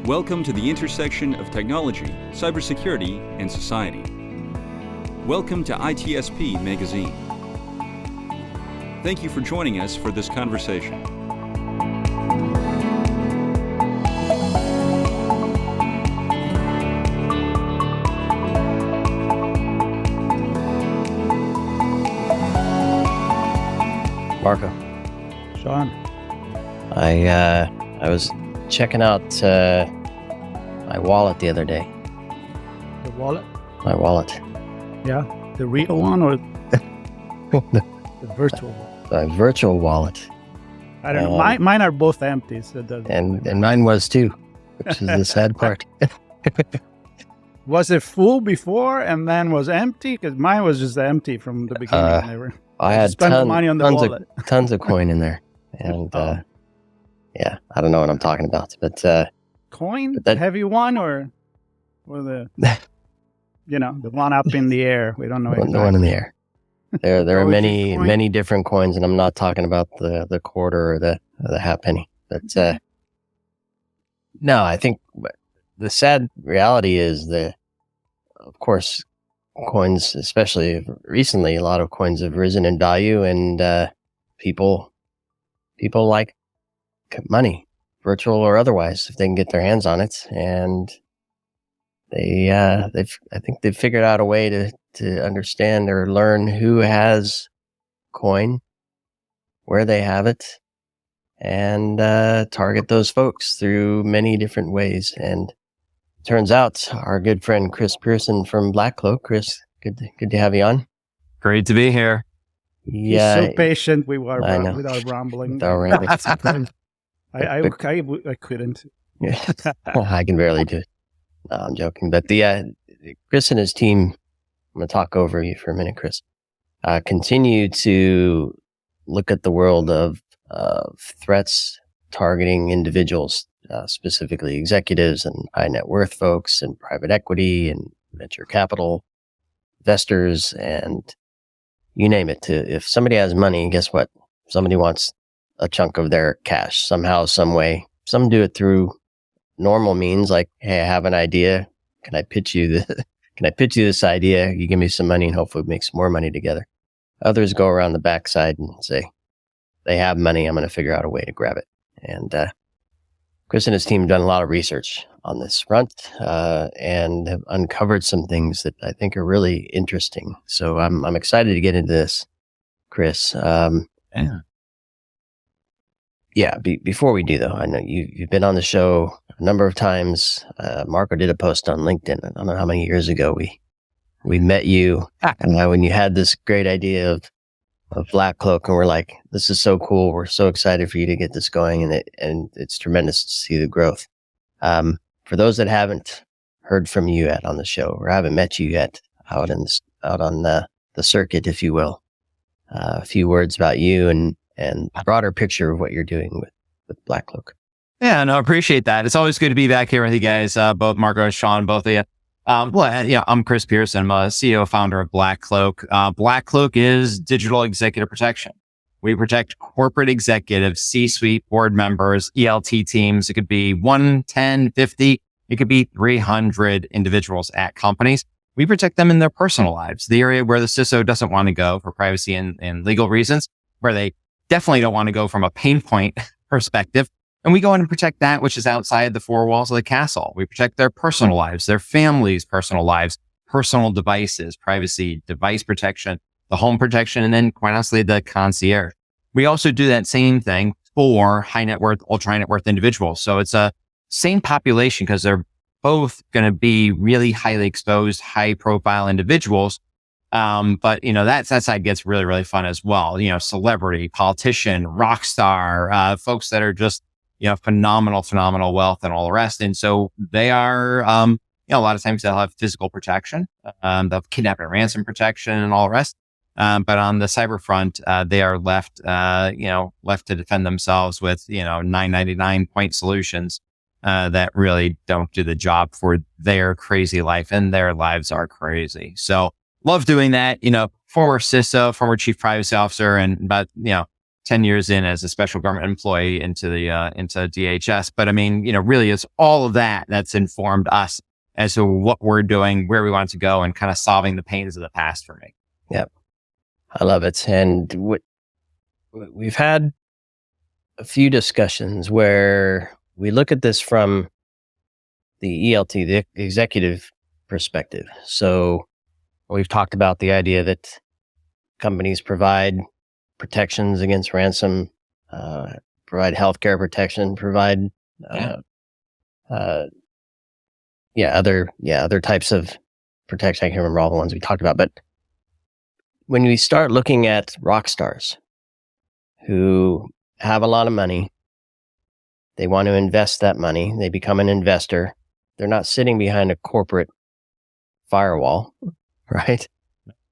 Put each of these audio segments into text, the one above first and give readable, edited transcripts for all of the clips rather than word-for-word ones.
Welcome to the intersection of technology, cybersecurity, and society. Welcome to ITSP Magazine. Thank you for joining us for this conversation. Marco. Sean. I was checking out my wallet the other day. The wallet? My wallet. Yeah, the real one or the virtual one? My virtual wallet. I don't know. Mine are both empty. So and mine was too, which is the sad part. Was it full before and then was empty? Because mine was just empty from the beginning. I had money on the wallet. Tons of coin in there. And yeah, I don't know what I'm talking about. But coin? The heavy one or the the one up in the air? We don't know exactly. The one in the air. There are many different coins, and I'm not talking about the quarter or the half penny. But no, I think the sad reality is that, of course, coins, especially recently, a lot of coins have risen in value, and people like money, virtual or otherwise, if they can get their hands on it. And I think they've figured out a way to understand or learn who has coin, where they have it, and target those folks through many different ways. And turns out our good friend Chris Pierson from BlackCloak. Chris, good to have you on. Great to be here. Yeah, he's so patient. We were without rambling. I couldn't. Yeah. I can barely do it. No, I'm joking. But Chris and his team, I'm going to talk over you for a minute, Chris, continue to look at the world of threats targeting individuals, specifically executives and high net worth folks and private equity and venture capital investors, and you name it. If somebody has money, guess what? Somebody wants a chunk of their cash somehow, some way. Some do it through normal means, like, hey, I have an idea. Can I pitch you this idea? You give me some money and hopefully make some more money together. Others go around the backside and say, they have money, I'm going to figure out a way to grab it. And Chris and his team have done a lot of research on this front and have uncovered some things that I think are really interesting. So I'm excited to get into this, Chris. Before we do, though, I know you've been on the show a number of times. Marco did a post on LinkedIn. I don't know how many years ago we met you, and when you had this great idea of BlackCloak, and we're like, this is so cool. We're so excited for you to get this going, and it's tremendous to see the growth. For those that haven't heard from you yet on the show, or haven't met you yet out on the circuit, if you will, a few words about you and a broader picture of what you're doing with BlackCloak. Yeah, no, appreciate that. It's always good to be back here with you guys, both Marco and Sean, both of you. I'm Chris Pierson. I'm a CEO founder of BlackCloak. BlackCloak is digital executive protection. We protect corporate executives, C-suite, board members, ELT teams. It could be 1, 10, 50. It could be 300 individuals at companies. We protect them in their personal lives, the area where the CISO doesn't want to go for privacy and legal reasons, where they definitely don't want to go from a pain point perspective. And we go in and protect that which is outside the four walls of the castle. We protect their personal lives, their families' personal lives, personal devices, privacy, device protection, the home protection, and then quite honestly, the concierge. We also do that same thing for high net worth, ultra high net worth individuals. So it's a same population because they're both going to be really highly exposed, high profile individuals. But that side gets really, really fun as well. Celebrity, politician, rock star, folks that are just, phenomenal wealth and all the rest. And so they are, a lot of times they'll have physical protection, they'll have kidnapping and ransom protection and all the rest. But on the cyber front, they are left to defend themselves with, $9.99 point solutions, that really don't do the job for their crazy life, and their lives are crazy. So, love doing that. Former CISO, former chief privacy officer, and about 10 years in as a special government employee into DHS. But I mean, really it's all of that that's informed us as to what we're doing, where we want to go, and kind of solving the pains of the past for me. Yep. I love it. And we've had a few discussions where we look at this from the ELT, the executive perspective. So we've talked about the idea that companies provide protections against ransom, provide healthcare protection, provide other types of protection. I can't remember all the ones we talked about, but when we start looking at rock stars who have a lot of money, they want to invest that money, they become an investor. They're not sitting behind a corporate firewall, right?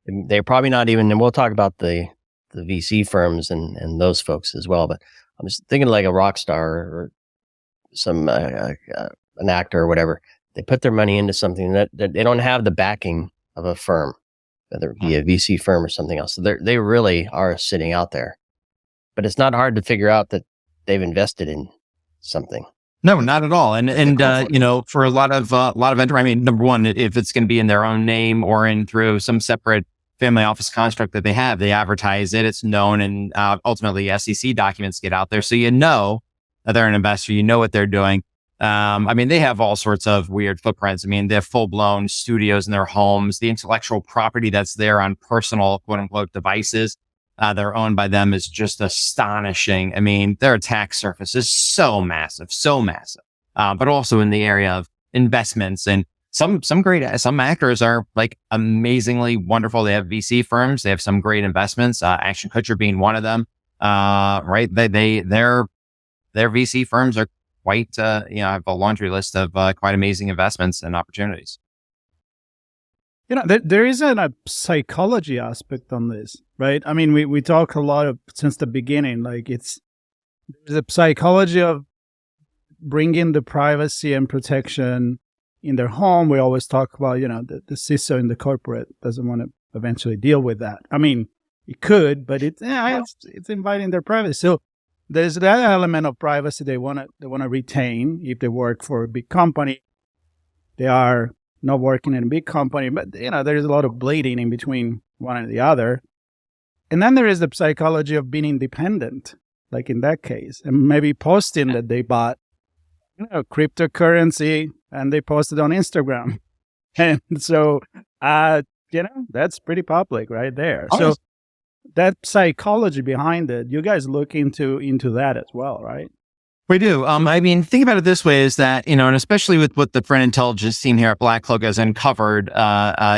They're probably not even, and we'll talk about the VC firms and those folks as well, but I'm just thinking like a rock star or some an actor or whatever. They put their money into something that they don't have the backing of a firm, whether it be a VC firm or something else. So they really are sitting out there, but it's not hard to figure out that they've invested in something. No, not at all. And for a lot of I mean, number one, if it's going to be in their own name or in through some separate family office construct that they have, they advertise it, it's known, and ultimately SEC documents get out there. So that they're an investor, what they're doing. I mean, they have all sorts of weird footprints. I mean, they have full-blown studios in their homes. The intellectual property that's there on personal, quote-unquote, devices that are owned by them is just astonishing. I mean, their attack surface is so massive, but also in the area of investments. And some actors are like amazingly wonderful. They have VC firms. They have some great investments. Ashton Kutcher being one of them. Right? Their VC firms are quite, I have a laundry list of quite amazing investments and opportunities. There is a psychology aspect on this, right? I mean, we talk a lot since the beginning, like there's a psychology of bringing the privacy and protection in their home. We always talk about, the CISO in the corporate doesn't want to eventually deal with that. I mean, it could, but it's inviting their privacy. So there's that element of privacy they want to retain if they work for a big company. They are not working in a big company, but there's a lot of bleeding in between one and the other. And then there is the psychology of being independent, like in that case, and maybe posting that they bought cryptocurrency and they posted on Instagram. And so, that's pretty public right there. So that psychology behind it, you guys look into that as well, right? We do. I mean, think about it this way: is that and especially with what the threat intelligence team here at BlackCloak has uncovered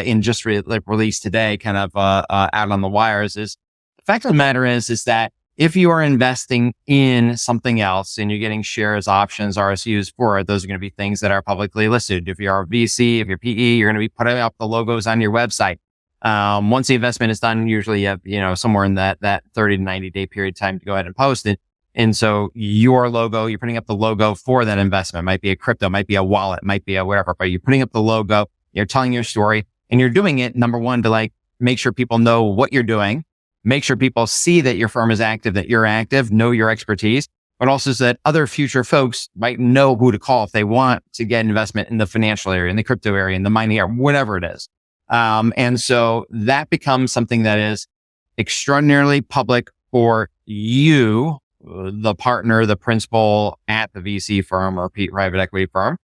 in just released today, kind of out on the wires, is the fact of the matter is that if you are investing in something else and you're getting shares, options, RSUs for it, those are going to be things that are publicly listed. If you're a VC, if you're PE, you're going to be putting up the logos on your website. Once the investment is done, usually you have somewhere in that 30 to 90 day period of time to go ahead and post it. And so your logo, you're putting up the logo for that investment. It might be a crypto, might be a wallet, might be a whatever, but you're putting up the logo, you're telling your story, and you're doing it, number one, to make sure people know what you're doing, make sure people see that your firm is active, that you're active, know your expertise, but also so that other future folks might know who to call if they want to get investment in the financial area, in the crypto area, in the mining area, whatever it is. And so that becomes something that is extraordinarily public for you, the partner, the principal at the VC firm or private equity firm.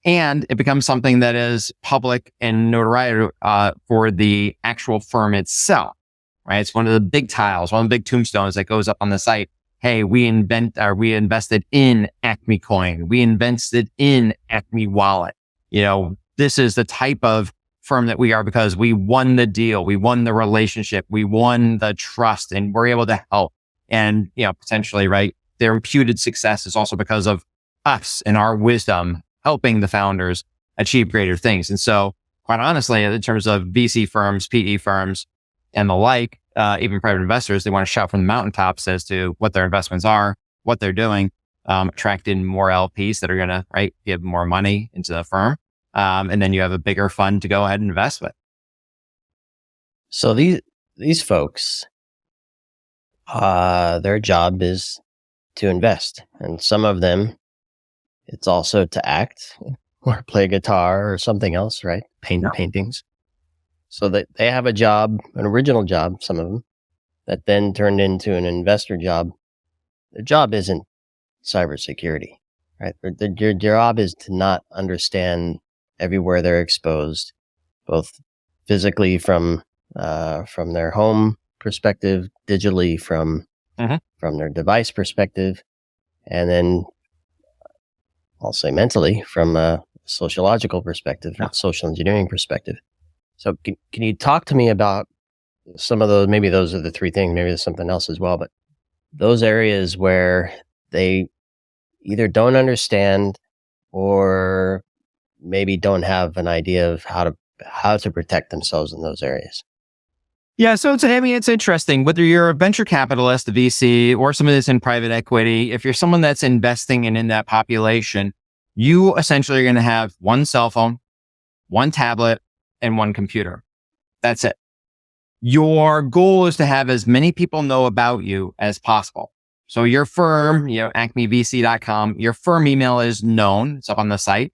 And it becomes something that is public and notoriety for the actual firm itself, right? It's one of the big tiles, one of the big tombstones that goes up on the site. Hey, we invested in Acme Coin. We invested in Acme Wallet. This is the type of firm that we are because we won the deal. We won the relationship. We won the trust, and we're able to help. And, potentially, right, their imputed success is also because of us and our wisdom helping the founders achieve greater things. And so, quite honestly, in terms of VC firms, PE firms, and the like, even private investors, they want to shout from the mountaintops as to what their investments are, what they're doing, attract in more LPs that are going to, give more money into the firm. And then you have a bigger fund to go ahead and invest with. So these folks, their job is to invest, and some of them, it's also to act or play guitar or something else, right? Paint paintings. So that they have a job, an original job, some of them, that then turned into an investor job. Their job isn't cybersecurity, right? Their job is to not understand everywhere they're exposed, both physically from their home perspective, digitally from their device perspective, and then I'll say mentally from a sociological perspective, social engineering perspective. So can you talk to me about some of those? Maybe those are the three things. Maybe there's something else as well, but those areas where they either don't understand or maybe don't have an idea of how to protect themselves in those areas. Yeah, so it's interesting whether you're a venture capitalist, a VC, or somebody that's in private equity. If you're someone that's investing in that population, you essentially are going to have one cell phone, one tablet, and one computer. That's it. Your goal is to have as many people know about you as possible. So your firm, acmevc.com, your firm email is known. It's up on the site.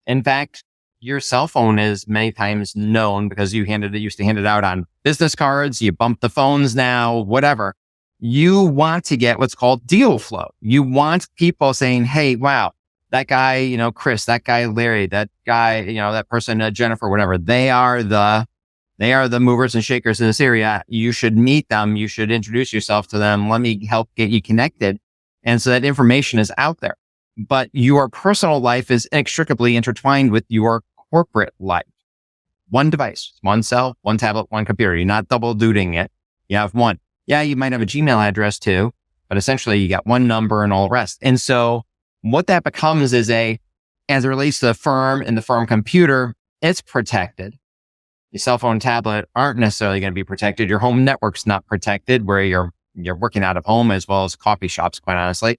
In fact, your cell phone is many times known because you used to hand it out on business cards. You bump the phones now, whatever. You want to get what's called deal flow. You want people saying, hey, wow, that guy, Chris, that guy, Larry, that guy, that person, Jennifer, whatever. They are the movers and shakers in this area. You should meet them. You should introduce yourself to them. Let me help get you connected. And so that information is out there. But your personal life is inextricably intertwined with your corporate life. One device, one cell, one tablet, one computer. You're not double duting it. You have one. Yeah, you might have a Gmail address too, but essentially you got one number and all the rest. And so what that becomes is as it relates to the firm and the firm computer, it's protected. Your cell phone, tablet aren't necessarily going to be protected. Your home network's not protected where you're working out of home as well as coffee shops, quite honestly.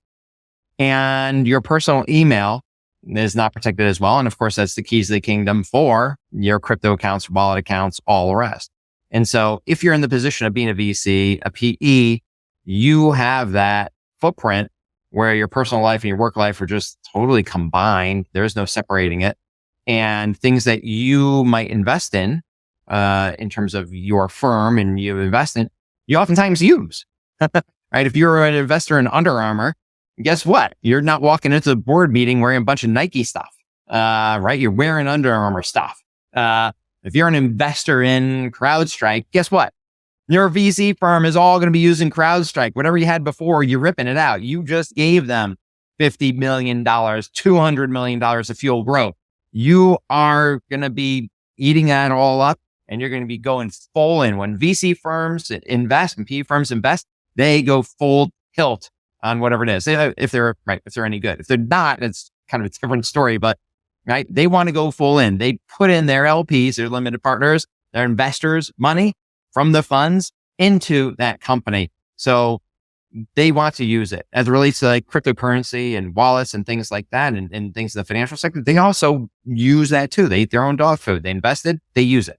And your personal email is not protected as well. And of course, that's the keys to the kingdom for your crypto accounts, wallet accounts, all the rest. And so if you're in the position of being a VC, a PE, you have that footprint where your personal life and your work life are just totally combined. There's no separating it. And things that you might invest in terms of your firm and you invest in, you oftentimes use, right? If you're an investor in Under Armour, guess what? You're not walking into the board meeting wearing a bunch of Nike stuff, right? You're wearing Under Armour stuff. If you're an investor in CrowdStrike, guess what? Your VC firm is all going to be using CrowdStrike. Whatever you had before, you're ripping it out. You just gave them $50 million, $200 million of fuel growth. You are going to be eating that all up and you're going to be going full in. When VC firms invest and PE firms invest, they go full tilt on whatever it is. If they're any good. If they're not, it's kind of a different story, but right, they want to go full in. They put in their LPs, their limited partners, their investors' money from the funds into that company. So they want to use it as it relates to like cryptocurrency and wallets and things like that and things in the financial sector. They also use that too. They eat their own dog food. They invested, they use it.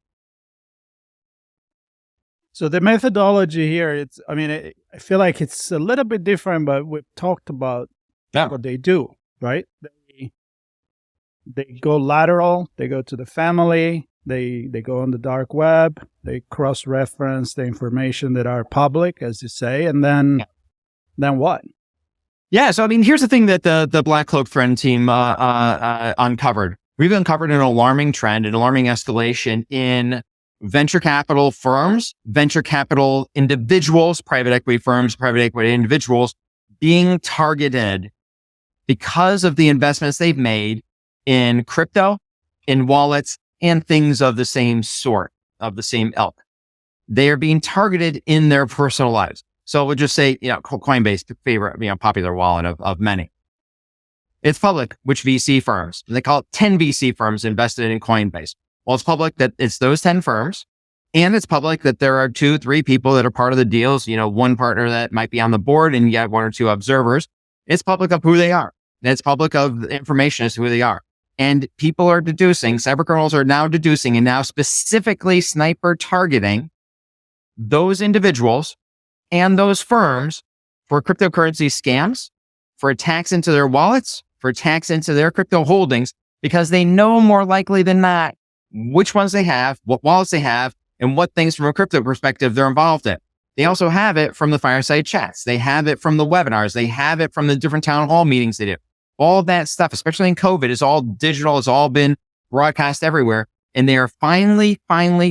So the methodology here, I feel like it's a little bit different, but we've talked about what they do, right? They go lateral, they go to the family, they go on the dark web, they cross-reference the information that are public, as you say, and then what? Yeah, so here's the thing that the BlackCloak friend team uncovered. We've uncovered an alarming trend, an alarming escalation in venture capital firms, venture capital individuals, private equity firms, private equity individuals being targeted because of the investments they've made in crypto, in wallets, and things of the same sort, of the same ilk. They are being targeted in their personal lives. So we'll just say, Coinbase, favorite, popular wallet of many. It's public which VC firms, they call it 10 VC firms invested in Coinbase. Well, it's public that it's those 10 firms, and it's public that there are 2-3 people that are part of the deals, one partner that might be on the board and yet 1 or 2 observers. It's public of who they are. It's public of the information as to who they are. And people are deducing, cybercriminals are now deducing and now specifically sniper targeting those individuals and those firms for cryptocurrency scams, for attacks into their wallets, for attacks into their crypto holdings, because they know more likely than not which ones they have, what wallets they have, and what things from a crypto perspective they're involved in. They also have it from the fireside chats. They have it from the webinars. They have it from the different town hall meetings they do. All that stuff, especially in COVID, is all digital. It's all been broadcast everywhere. And they are finally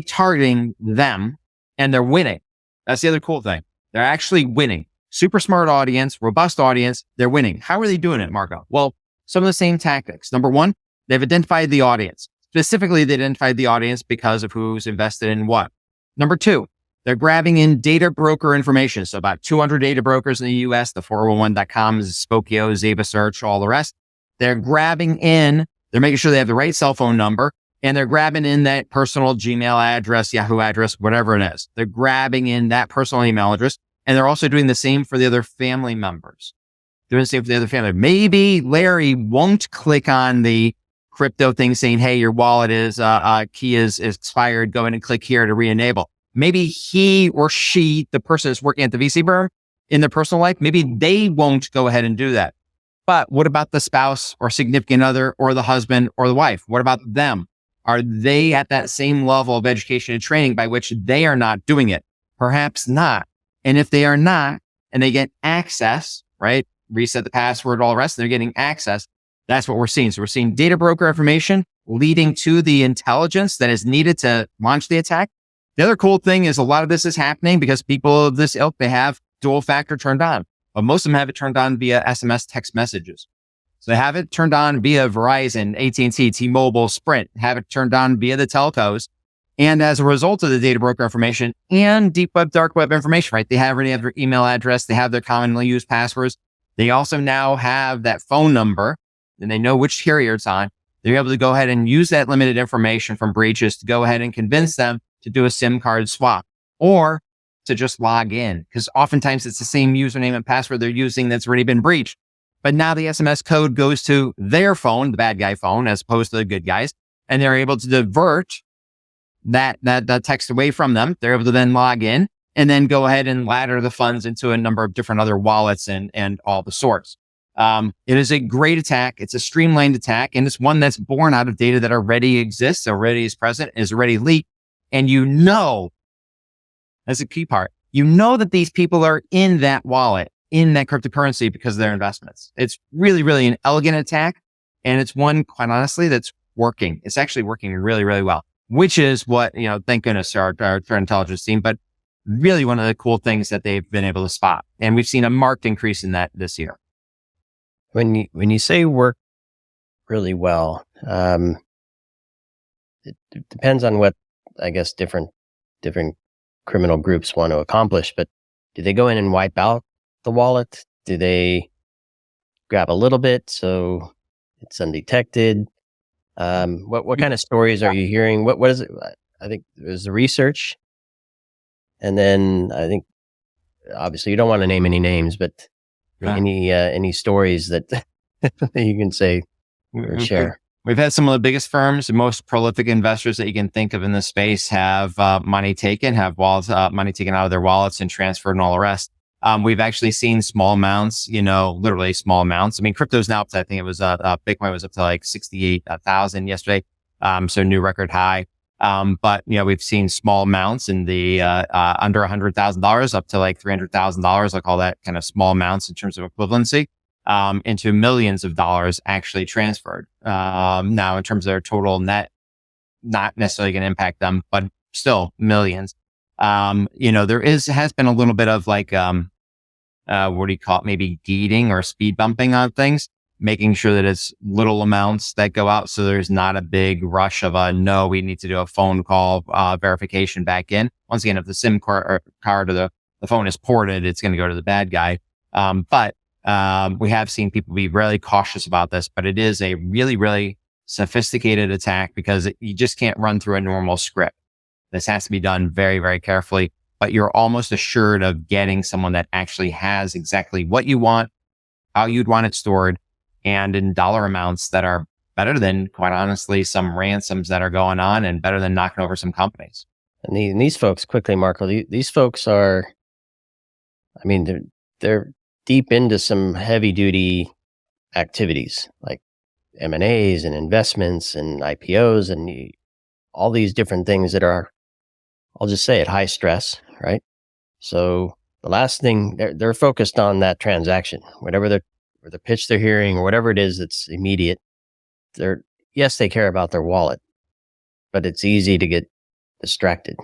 targeting them, and they're winning. That's the other cool thing. They're actually winning. Super smart audience, robust audience. They're winning. How are they doing it, Marco? Well, some of the same tactics. Number one, they've identified the audience. Specifically, they identified the audience because of who's invested in what. Number two, they're grabbing in data broker information. So about 200 data brokers in the US, the 401.coms, Spokio, Zeta Search, all the rest. They're grabbing in, they're making sure they have the right cell phone number, and they're grabbing in that personal Gmail address, Yahoo address, whatever it is. They're grabbing in that personal email address, and they're also doing the same for the other family members. Doing the same for the other family. Maybe Larry won't click on the crypto thing saying, hey, your wallet key is expired. Go in and click here to re-enable. Maybe he or she, the person that's working at the VC firm in their personal life, maybe they won't go ahead and do that. But what about the spouse or significant other or the husband or the wife? What about them? Are they at that same level of education and training by which they are not doing it? Perhaps not. And if they are not, and they get access, right? Reset the password, all the rest, and they're getting access. That's what we're seeing. So we're seeing data broker information leading to the intelligence that is needed to launch the attack. The other cool thing is a lot of this is happening because people of this ilk, they have dual factor turned on, but most of them have it turned on via SMS text messages. So they have it turned on via Verizon, AT&T, T-Mobile, Sprint, have it turned on via the telcos. And as a result of the data broker information and deep web, dark web information, right? They already have their email address. They have their commonly used passwords. They also now have that phone number and they know which carrier it's on. They're able to go ahead and use that limited information from breaches to go ahead and convince them to do a SIM card swap or to just log in. Because oftentimes it's the same username and password they're using that's already been breached. But now the SMS code goes to their phone, the bad guy phone, as opposed to the good guys. And they're able to divert that text away from them. They're able to then log in and then go ahead and ladder the funds into a number of different other wallets and all the sorts. It is a great attack. It's a streamlined attack, and it's one that's born out of data that already exists, already is present, is already leaked. And you know, that's a key part. You know that these people are in that wallet, in that cryptocurrency because of their investments. It's really, really an elegant attack. And it's one, quite honestly, that's working. It's actually working really, really well, which is what, thank goodness our threat intelligence team, but really one of the cool things that they've been able to spot. And we've seen a marked increase in that this year. When you say work really well, it depends on what, I guess, different criminal groups want to accomplish, but do they go in and wipe out the wallet? Do they grab a little bit so it's undetected? What kind of stories are you hearing? What is it? I think there's the research. And then I think, obviously you don't want to name any names, but any stories that you can say or share? We've had some of the biggest firms, the most prolific investors that you can think of in this space have money taken out of their wallets and transferred and all the rest. We've actually seen small amounts, literally small amounts. I mean, crypto's now up to, I think it was, Bitcoin was up to like 68,000 yesterday. So new record high. But we've seen small amounts in the, under $100,000 up to like $300,000. I call that kind of small amounts in terms of equivalency, into millions of dollars actually transferred. Now in terms of their total net, not necessarily going to impact them, but still millions. There has been a little bit of like, what do you call it? Maybe gating or speed bumping on things, making sure that it's little amounts that go out. So there's not a big rush of no, we need to do a phone call, verification back in. Once again, if the SIM card or the phone is ported, it's going to go to the bad guy. But we have seen people be really cautious about this, but it is a really, really sophisticated attack because you just can't run through a normal script. This has to be done very, very carefully, but you're almost assured of getting someone that actually has exactly what you want, how you'd want it stored, and in dollar amounts that are better than, quite honestly, some ransoms that are going on and better than knocking over some companies. And these folks, quickly, Marco, these folks are, I mean, they're deep into some heavy duty activities like M&As and investments and IPOs and all these different things that are, I'll just say it, high stress, right? So the last thing they're focused on that transaction, whatever the pitch they're hearing or whatever it is that's immediate. Yes, they care about their wallet, but it's easy to get distracted.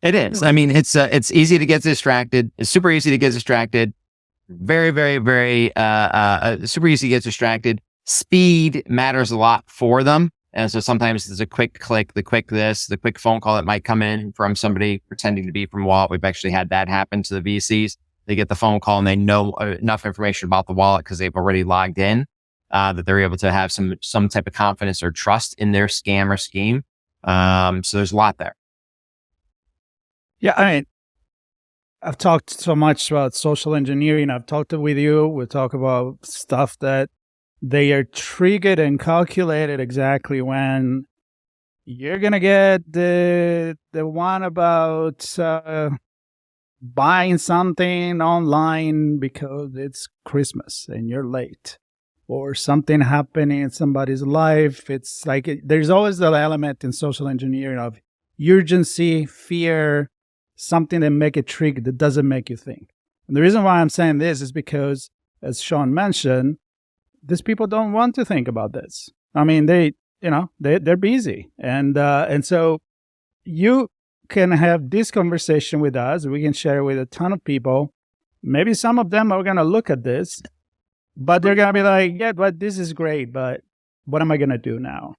It is. I mean, it's easy to get distracted. It's super easy to get distracted. Very, very, very super easy to get distracted. Speed matters a lot for them. And so sometimes there's a quick click, the quick phone call that might come in from somebody pretending to be from wallet. We've actually had that happen to the VCs. They get the phone call and they know enough information about the wallet because they've already logged in, that they're able to have some type of confidence or trust in their scam or scheme. So there's a lot there. Yeah, I mean, I've talked so much about social engineering. I've talked with you. We talk about stuff that they are triggered and calculated exactly when you're going to get the one about buying something online because it's Christmas and you're late, or something happening in somebody's life. It's like there's always that element in social engineering of urgency, fear, something that make it trigger that doesn't make you think. And the reason why I'm saying this is because, as Sean mentioned, these people don't want to think about this. I mean, they're busy, and so you can have this conversation with us. We can share it with a ton of people. Maybe some of them are going to look at this, but they're going to be like, yeah, but this is great, but what am I going to do now?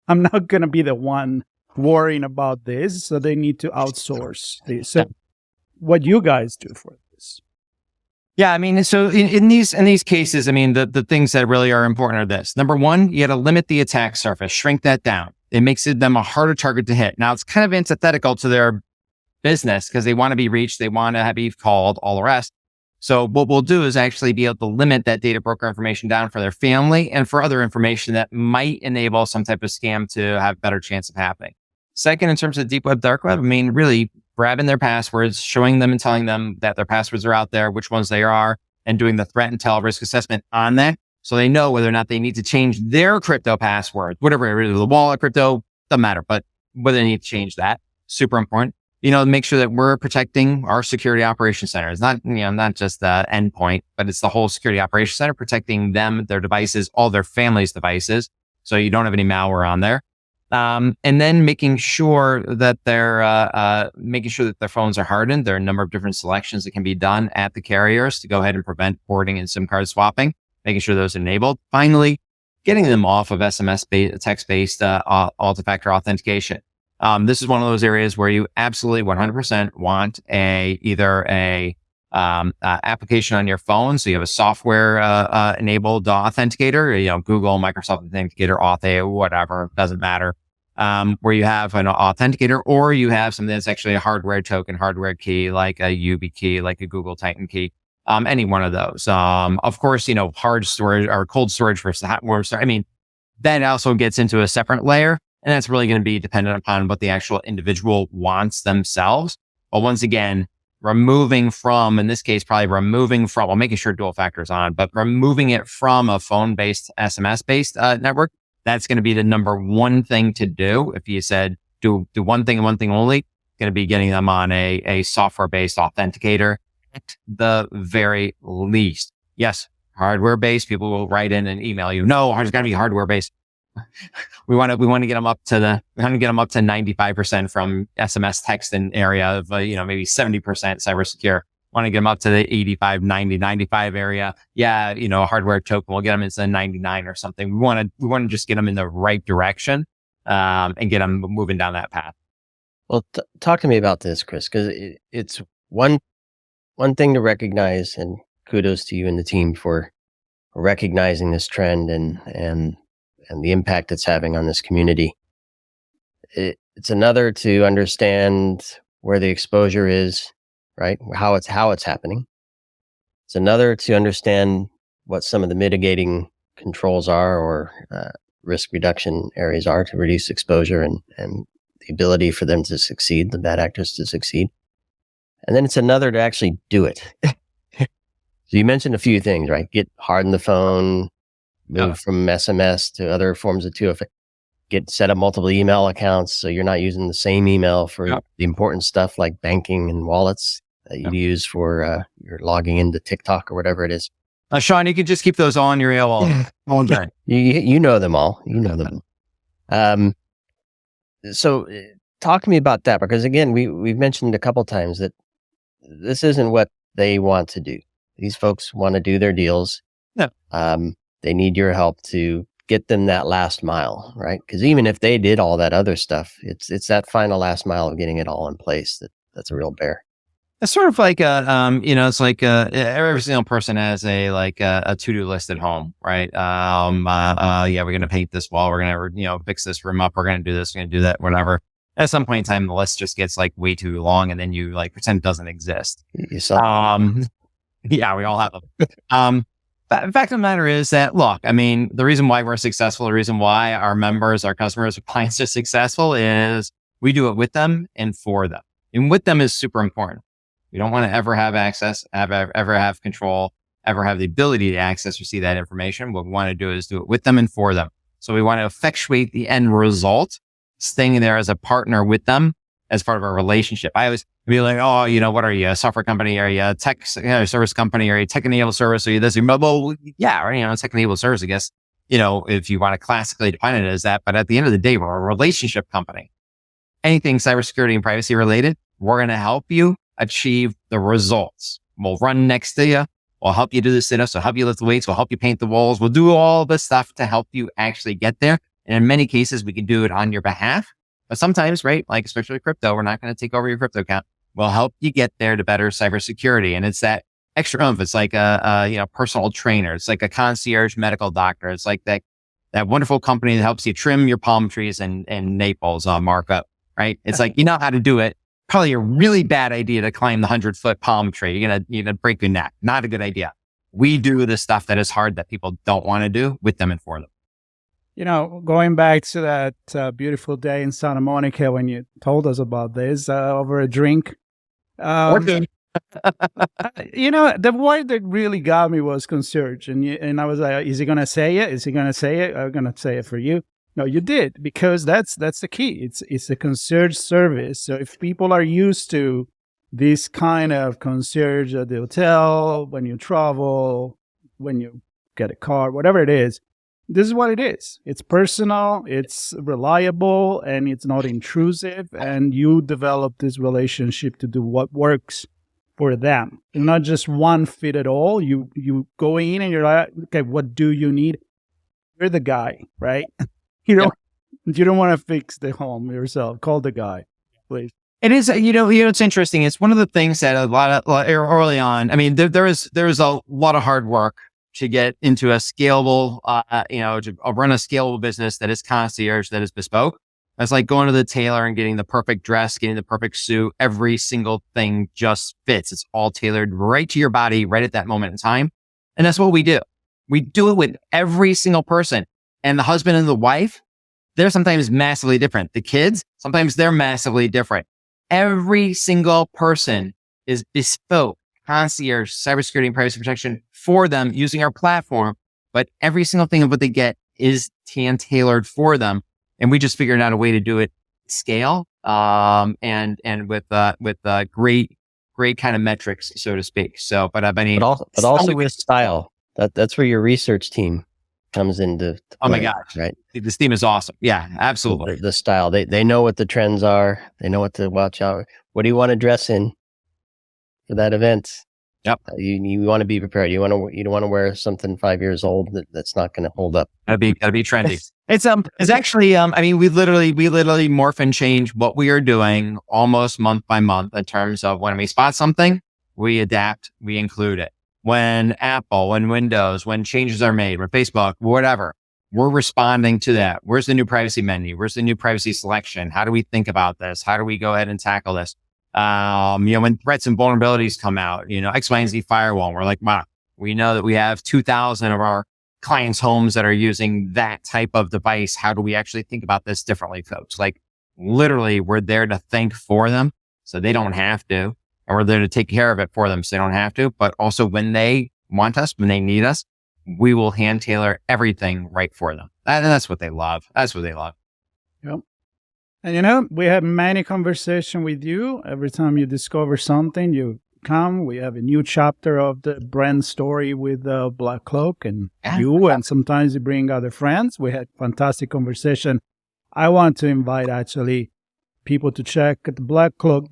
I'm not going to be the one worrying about this, so they need to outsource this. So what you guys do for this? Yeah, I mean, so in these cases, I mean, the things that really are important are this. Number one, you got to limit the attack surface, shrink that down. It makes them a harder target to hit. Now, it's kind of antithetical to their business because they want to be reached, they want to be called, all the rest. So what we'll do is actually be able to limit that data broker information down for their family and for other information that might enable some type of scam to have a better chance of happening. Second, in terms of deep web, dark web, I mean, really grabbing their passwords, showing them and telling them that their passwords are out there, which ones they are, and doing the threat intel risk assessment on that. So they know whether or not they need to change their crypto password, whatever, really the wallet, crypto, doesn't matter, but whether they need to change that, super important. Make sure that we're protecting our security operations center. It's not, not just the endpoint, but it's the whole security operations center, protecting them, their devices, all their family's devices. So you don't have any malware on there. And then making sure that their phones are hardened. There are a number of different selections that can be done at the carriers to go ahead and prevent porting and SIM card swapping, making sure those are enabled. Finally, getting them off of SMS-based, text-based, multi-factor authentication. This is one of those areas where you absolutely 100% want either a application on your phone. So you have a software, enabled authenticator, Google, Microsoft Authenticator, Auth, whatever, doesn't matter. Where you have an authenticator, or you have something that's actually a hardware token, hardware key, like a YubiKey, like a Google Titan key, any one of those. Of course, hard storage or cold storage versus hot storage. I mean, that also gets into a separate layer, and that's really going to be dependent upon what the actual individual wants themselves. But once again, removing from, in this case, making sure dual factor is on, but removing it from a phone-based, SMS-based network, that's going to be the number one thing to do. If you said do one thing and one thing only, going to be getting them on a software-based authenticator at the very least. Yes, hardware-based. People will write in and email you. No, it's got to be hardware-based. We want to get them up to 95% from SMS text and area of, maybe 70% cyber secure. Want to get them up to the 85, 90, 95 area. Yeah. A hardware token, we'll get them into 99 or something. We want to just get them in the right direction, and get them moving down that path. Well, talk to me about this, Chris, because it's one thing to recognize, and kudos to you and the team for recognizing this trend and the impact it's having on this community. It's another to understand where the exposure is, right? How it's happening. It's another to understand what some of the mitigating controls are, or risk reduction areas are to reduce exposure and the the ability for them to succeed, the bad actors to succeed. And then it's another to actually do it. So you mentioned a few things, right? Harden the phone, move from SMS to other forms of 2FA, set up multiple email accounts so you're not using the same email for the important stuff like banking and wallets that you use for your logging into TikTok or whatever it is. Sean, you can just keep those on your AOL all day. You know them all. You know them. So talk to me about that, because again, we've mentioned a couple times that this isn't what they want to do. These folks want to do their deals. Yeah. They need your help to get them that last mile, right? Because even if they did all that other stuff, it's that final last mile of getting it all in place that's a real bear. It's sort of like it's like every single person has a to-do list at home, right? We're going to paint this wall. We're going to, fix this room up. We're going to do this. We're going to do that, whatever. At some point in time, the list just gets like way too long, and then you pretend it doesn't exist. Yeah, we all have them. But the fact of the matter is that, look, I mean, the reason why we're successful, the reason why our members, our customers, our clients are successful is we do it with them and for them. And with them is super important. We don't want to ever have access, ever have control, ever have the ability to access or see that information. What we want to do is do it with them and for them. So we want to effectuate the end result, staying there as a partner with them as part of our relationship. I always be like, what are you, a software company? Are you a tech service company? Are you a tech-enabled service? Are you this? Well, yeah, or, tech-enabled service, I guess, if you want to classically define it as that. But at the end of the day, we're a relationship company. Anything cybersecurity and privacy related, we're going to help you achieve the results. We'll run next to you. We'll help you do the sit-ups. We'll help you lift the weights. We'll help you paint the walls. We'll do all this stuff to help you actually get there. And in many cases, we can do it on your behalf. But sometimes, right, like especially crypto, we're not going to take over your crypto account. We'll help you get there to better cybersecurity. And it's that extra oomph. It's like a personal trainer. It's like a concierge medical doctor. It's like that wonderful company that helps you trim your palm trees and Naples markup, right? It's like, you know how to do it. Probably a really bad idea to climb the 100-foot palm tree. You're gonna break your neck. Not a good idea. We do the stuff that is hard that people don't want to do with them and for them. Going back to that beautiful day in Santa Monica when you told us about this over a drink. The word that really got me was concierge. And I was like, is he going to say it? Is he going to say it? I'm going to say it for you. No, you did, because that's the key. It's a concierge service. So if people are used to this kind of concierge at the hotel, when you travel, when you get a car, whatever it is, this is what it is. It's personal, it's reliable, and it's not intrusive. And you develop this relationship to do what works for them. It's not just one fit at all. You go in and you're like, okay, what do you need? You're the guy, right? You don't want to fix the home yourself. Call the guy, please. It is, it's interesting. It's one of the things that early on, I mean, there's a lot of hard work to get into a scalable, to run a scalable business that is concierge, that is bespoke. It's like going to the tailor and getting the perfect dress, getting the perfect suit. Every single thing just fits. It's all tailored right to your body, right at that moment in time. And that's what we do. We do it with every single person. And the husband and the wife, they're sometimes massively different. The kids, sometimes they're massively different. Every single person is bespoke, concierge, cybersecurity and privacy protection for them using our platform. But every single thing of what they get is tailored for them. And we just figured out a way to do it scale, and with great kind of metrics, so to speak. So, but also with style. That's where your research team comes into play. Oh my gosh, right? This team is awesome. Yeah, absolutely. The style, they know what the trends are. They know what to watch out. What do you want to dress in for that event? Yep. You want to be prepared. You don't want to wear something 5 years old that's not going to hold up. Gotta be trendy. It's actually, we literally morph and change what we are doing almost month by month in terms of when we spot something, we adapt, we include it. When Apple, when Windows, when changes are made, when Facebook, whatever, we're responding to that. Where's the new privacy menu? Where's the new privacy selection? How do we think about this? How do we go ahead and tackle this? When threats and vulnerabilities come out, X, Y, and Z firewall, we're like, wow, we know that we have 2,000 of our clients' homes that are using that type of device. How do we actually think about this differently, folks? Like, Literally, we're there to think for them so they don't have to. And we're there to take care of it for them so they don't have to. But also when they want us, when they need us, we will hand tailor everything right for them. And that's what they love. That's what they love. Yep. And we have many conversations with you. Every time you discover something, you come. We have a new chapter of the brand story with BlackCloak and you, and sometimes you bring other friends. We had fantastic conversation. I want to invite actually people to check the BlackCloak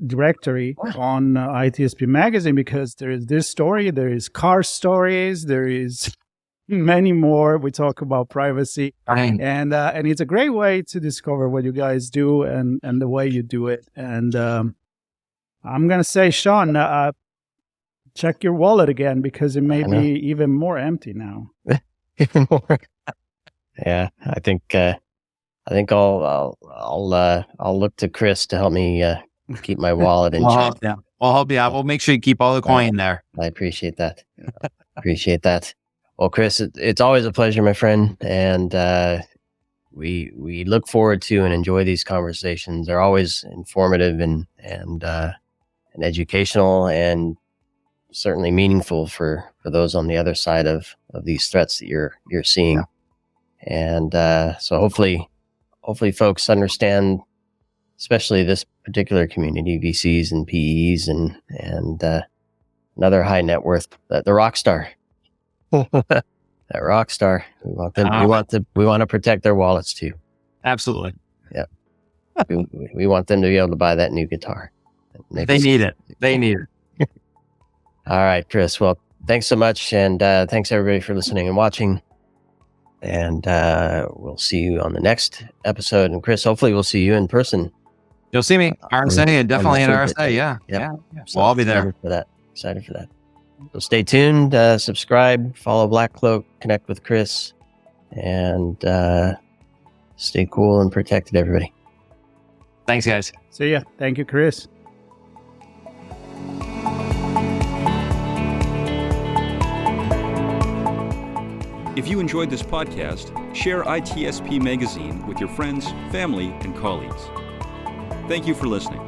directory on ITSP magazine, because there is this story, there is car stories, there is many more. We talk about privacy, and it's a great way to discover what you guys do and the way you do it. And I'm gonna say, Sean, check your wallet again, because it may be even more empty now. Even more. Yeah, I think I'll look to Chris to help me keep my wallet in check. We'll help you out. We'll make sure you keep all the coin there. I appreciate that. Appreciate that. Well, Chris, it's always a pleasure, my friend, and we look forward to and enjoy these conversations. They're always informative and educational, and certainly meaningful for those on the other side of these threats that you're seeing. And so hopefully folks understand, especially this particular community, VCs and PEs and another high net worth, the rock star. That rock star. We want them. We want to protect their wallets too. Absolutely. Yeah. we want them to be able to buy that new guitar. They need it. They need it. All right, Chris. Well, thanks so much, and thanks everybody for listening and watching. And we'll see you on the next episode. And Chris, hopefully we'll see you in person. You'll see me. RSA, and definitely at RSA. Yeah. So We'll all be there. Excited for that. So stay tuned, subscribe, follow BlackCloak, connect with Chris, and stay cool and protected, everybody. Thanks, guys. See ya. Thank you, Chris. If you enjoyed this podcast, share ITSP Magazine with your friends, family, and colleagues. Thank you for listening.